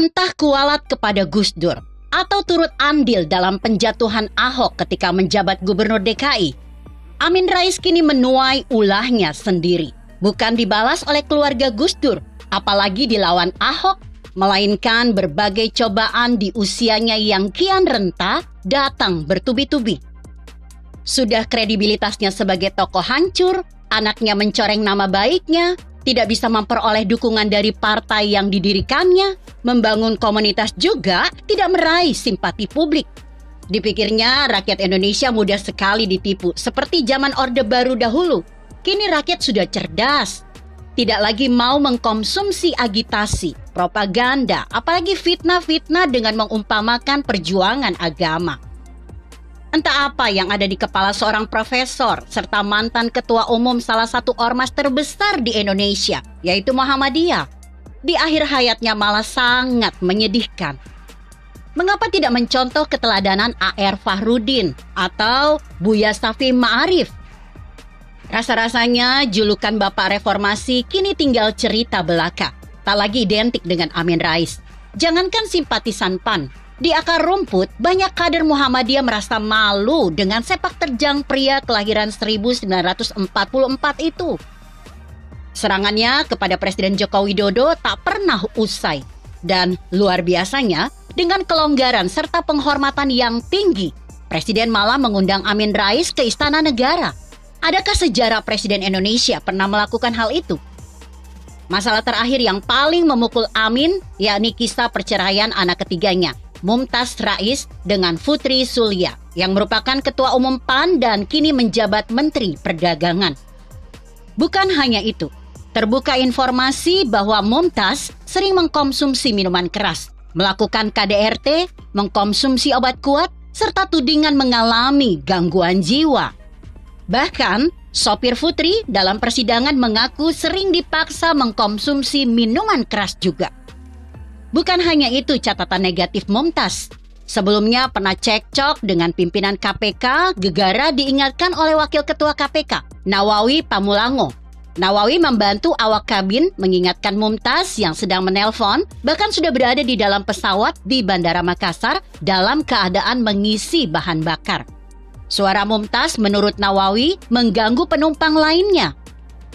Entah kualat kepada Gus Dur atau turut andil dalam penjatuhan Ahok ketika menjabat Gubernur DKI, Amin Rais kini menuai ulahnya sendiri. Bukan dibalas oleh keluarga Gus Dur, apalagi dilawan Ahok, melainkan berbagai cobaan di usianya yang kian renta datang bertubi-tubi. Sudah kredibilitasnya sebagai tokoh hancur, anaknya mencoreng nama baiknya, tidak bisa memperoleh dukungan dari partai yang didirikannya, membangun komunitas juga tidak meraih simpati publik. Dipikirnya rakyat Indonesia mudah sekali ditipu, seperti zaman Orde Baru dahulu. Kini rakyat sudah cerdas, tidak lagi mau mengkonsumsi agitasi, propaganda, apalagi fitnah-fitnah dengan mengumpamakan perjuangan agama. Entah apa yang ada di kepala seorang profesor serta mantan ketua umum salah satu ormas terbesar di Indonesia, yaitu Muhammadiyah. Di akhir hayatnya malah sangat menyedihkan. Mengapa tidak mencontoh keteladanan A.R. Fahrudin atau Buya Shafi'i Ma'arif? Rasa-rasanya julukan Bapak Reformasi kini tinggal cerita belaka, tak lagi identik dengan Amin Rais. Jangankan simpatisan PAN, di akar rumput, banyak kader Muhammadiyah merasa malu dengan sepak terjang pria kelahiran 1944 itu. Serangannya kepada Presiden Joko Widodo tak pernah usai. Dan luar biasanya, dengan kelonggaran serta penghormatan yang tinggi, Presiden malah mengundang Amin Rais ke Istana Negara. Adakah sejarah Presiden Indonesia pernah melakukan hal itu? Masalah terakhir yang paling memukul Amin, yakni kisah perceraian anak ketiganya, Mumtaz Rais dengan Putri Zulya, yang merupakan Ketua Umum PAN dan kini menjabat Menteri Perdagangan. Bukan hanya itu, terbuka informasi bahwa Mumtaz sering mengkonsumsi minuman keras, melakukan KDRT, mengkonsumsi obat kuat, serta tudingan mengalami gangguan jiwa. Bahkan, sopir Putri dalam persidangan mengaku sering dipaksa mengkonsumsi minuman keras juga. Bukan hanya itu catatan negatif Mumtaz. Sebelumnya pernah cekcok dengan pimpinan KPK, gegara diingatkan oleh Wakil Ketua KPK, Nawawi Pamulango. Nawawi membantu awak kabin mengingatkan Mumtaz yang sedang menelpon, bahkan sudah berada di dalam pesawat di Bandara Makassar dalam keadaan mengisi bahan bakar. Suara Mumtaz menurut Nawawi mengganggu penumpang lainnya.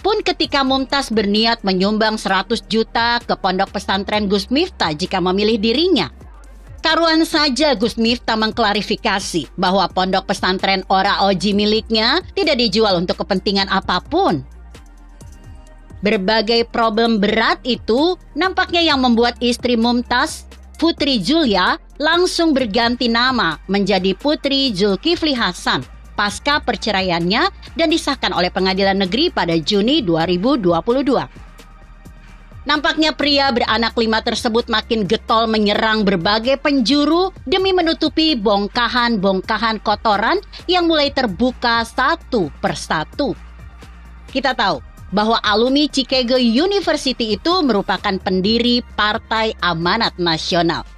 Pun ketika Mumtaz berniat menyumbang 100 juta ke pondok pesantren Gus Miftah jika memilih dirinya. Karuan saja Gus Miftah mengklarifikasi bahwa pondok pesantren Ora Oji miliknya tidak dijual untuk kepentingan apapun. Berbagai problem berat itu nampaknya yang membuat istri Mumtaz, Putri Zulya, langsung berganti nama menjadi Putri Zulkifli Hasan pasca perceraiannya dan disahkan oleh Pengadilan Negeri pada Juni 2022. Nampaknya pria beranak 5 tersebut makin getol menyerang berbagai penjuru demi menutupi bongkahan-bongkahan kotoran yang mulai terbuka satu persatu. Kita tahu bahwa alumni Chicago University itu merupakan pendiri Partai Amanat Nasional.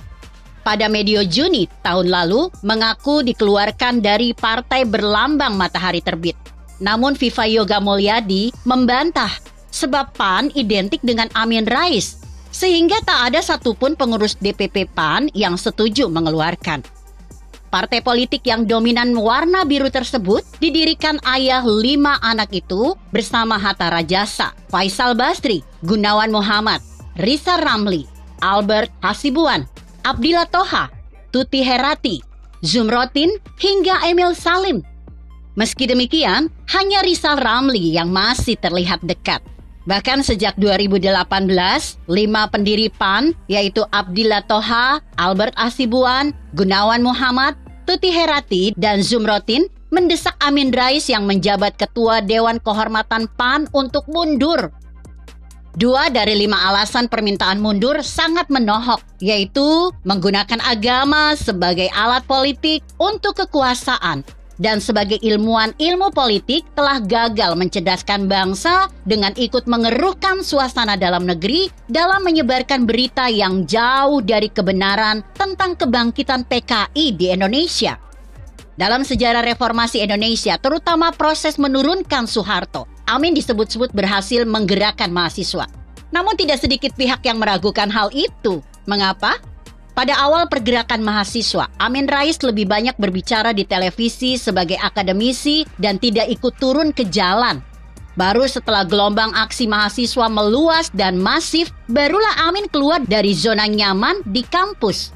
Pada medio Juni tahun lalu mengaku dikeluarkan dari partai berlambang matahari terbit. Namun Viva Yoga Mulyadi membantah sebab PAN identik dengan Amin Rais, sehingga tak ada satupun pengurus DPP PAN yang setuju mengeluarkan. Partai politik yang dominan warna biru tersebut didirikan ayah 5 anak itu bersama Hatta Rajasa, Faisal Basri, Gunawan Muhammad, Rizal Ramli, Albert Hasibuan, Abdillah Toha, Tuti Herati, Zumrotin, hingga Emil Salim. Meski demikian, hanya Rizal Ramli yang masih terlihat dekat. Bahkan sejak 2018, 5 pendiri PAN, yaitu Abdillah Toha, Albert Hasibuan, Gunawan Muhammad, Tuti Herati, dan Zumrotin mendesak Amin Rais yang menjabat Ketua Dewan Kehormatan PAN untuk mundur. 2 dari 5 alasan permintaan mundur sangat menohok, yaitu menggunakan agama sebagai alat politik untuk kekuasaan dan sebagai ilmuwan ilmu politik telah gagal mencerdaskan bangsa dengan ikut mengeruhkan suasana dalam negeri dalam menyebarkan berita yang jauh dari kebenaran tentang kebangkitan PKI di Indonesia. Dalam sejarah reformasi Indonesia, terutama proses menurunkan Soeharto, Amin disebut-sebut berhasil menggerakkan mahasiswa. Namun tidak sedikit pihak yang meragukan hal itu. Mengapa? Pada awal pergerakan mahasiswa, Amin Rais lebih banyak berbicara di televisi sebagai akademisi dan tidak ikut turun ke jalan. Baru setelah gelombang aksi mahasiswa meluas dan masif, barulah Amin keluar dari zona nyaman di kampus.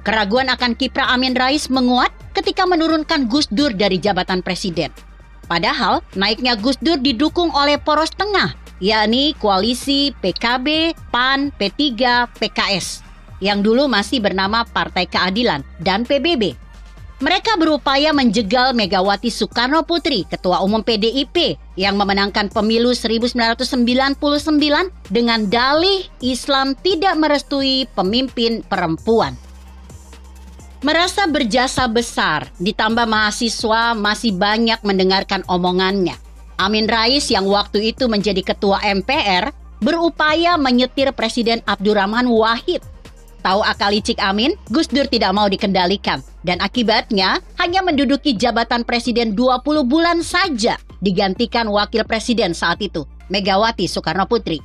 Keraguan akan kiprah Amin Rais menguat ketika menurunkan Gus Dur dari jabatan presiden. Padahal naiknya Gus Dur didukung oleh poros tengah, yakni koalisi PKB, PAN, P3, PKS. Yang dulu masih bernama Partai Keadilan dan PBB. Mereka berupaya menjegal Megawati Soekarno Putri, Ketua Umum PDIP, yang memenangkan pemilu 1999 dengan dalih Islam tidak merestui pemimpin perempuan. Merasa berjasa besar, ditambah mahasiswa masih banyak mendengarkan omongannya. Amin Rais yang waktu itu menjadi Ketua MPR, berupaya menyetir Presiden Abdurrahman Wahid. Tahu akal licik Amin, Gus Dur tidak mau dikendalikan. Dan akibatnya hanya menduduki jabatan presiden 20 bulan saja, digantikan wakil presiden saat itu, Megawati Soekarno Putri.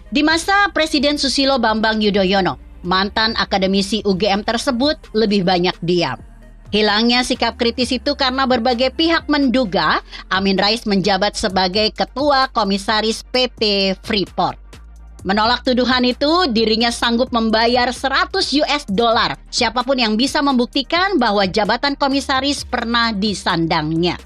Di masa Presiden Susilo Bambang Yudhoyono, mantan akademisi UGM tersebut lebih banyak diam. Hilangnya sikap kritis itu karena berbagai pihak menduga Amin Rais menjabat sebagai Ketua Komisaris PT Freeport. Menolak tuduhan itu, dirinya sanggup membayar $100 siapapun yang bisa membuktikan bahwa jabatan komisaris pernah disandangnya.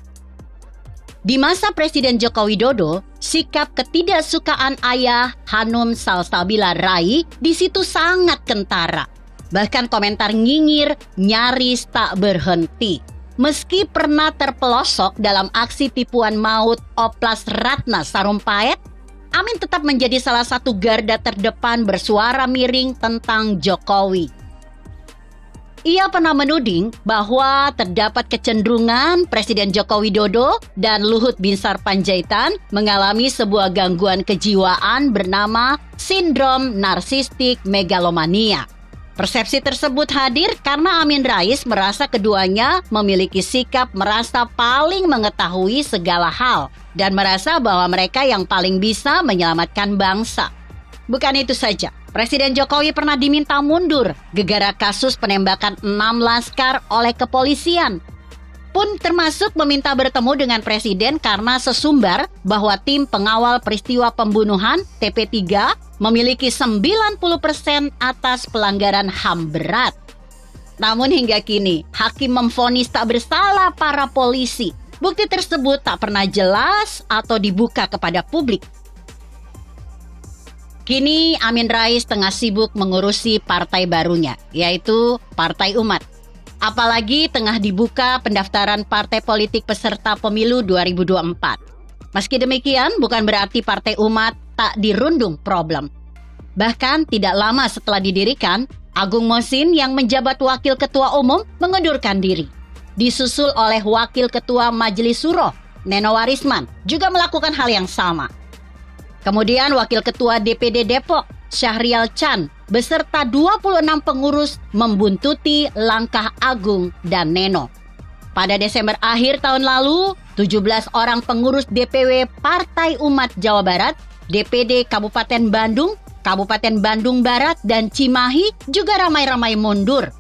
Di masa Presiden Joko Widodo, sikap ketidaksukaan ayah Hanum Salsabila Rai di situ sangat kentara. Bahkan komentar nyinyir nyaris tak berhenti. Meski pernah terpelosok dalam aksi tipuan maut Oplas Ratna Sarumpait, Amin tetap menjadi salah satu garda terdepan bersuara miring tentang Jokowi. Ia pernah menuding bahwa terdapat kecenderungan Presiden Joko Widodo dan Luhut Binsar Panjaitan mengalami sebuah gangguan kejiwaan bernama sindrom narsistik megalomania. Persepsi tersebut hadir karena Amin Rais merasa keduanya memiliki sikap merasa paling mengetahui segala hal dan merasa bahwa mereka yang paling bisa menyelamatkan bangsa. Bukan itu saja, Presiden Jokowi pernah diminta mundur gegara kasus penembakan 6 laskar oleh kepolisian. Pun termasuk meminta bertemu dengan Presiden karena sesumbar bahwa tim pengawal peristiwa pembunuhan TP3 memiliki 90% atas pelanggaran HAM berat. Namun hingga kini, hakim memvonis tak bersalah para polisi. Bukti tersebut tak pernah jelas atau dibuka kepada publik. Kini Amin Rais tengah sibuk mengurusi partai barunya, yaitu Partai Umat. Apalagi tengah dibuka pendaftaran partai politik peserta pemilu 2024. Meski demikian, bukan berarti Partai Umat tak dirundung problem. Bahkan tidak lama setelah didirikan, Agung Mosin yang menjabat Wakil Ketua Umum mengundurkan diri. Disusul oleh Wakil Ketua Majelis Suro, Neno Warisman, juga melakukan hal yang sama. Kemudian Wakil Ketua DPD Depok, Syahrial Chan, beserta 26 pengurus membuntuti langkah Agung dan Neno. Pada Desember akhir tahun lalu, 17 orang pengurus DPW Partai Umat Jawa Barat, DPD Kabupaten Bandung, Kabupaten Bandung Barat, dan Cimahi juga ramai-ramai mundur.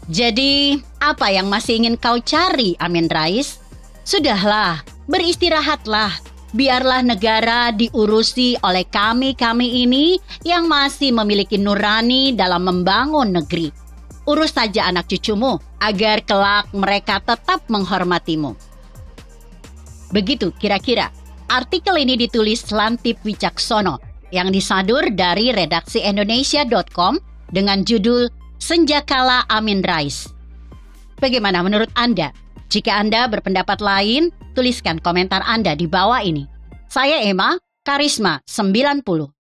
Jadi, apa yang masih ingin kau cari, Amin Rais? Sudahlah, beristirahatlah. Biarlah negara diurusi oleh kami-kami ini yang masih memiliki nurani dalam membangun negeri. Urus saja anak cucumu agar kelak mereka tetap menghormatimu. Begitu kira-kira. Artikel ini ditulis Lantip Wicaksono yang disadur dari redaksi Indonesia.com dengan judul Senjakala Amin Rais. Bagaimana menurut Anda? Jika Anda berpendapat lain, tuliskan komentar Anda di bawah ini. Saya Emma, Karisma 90.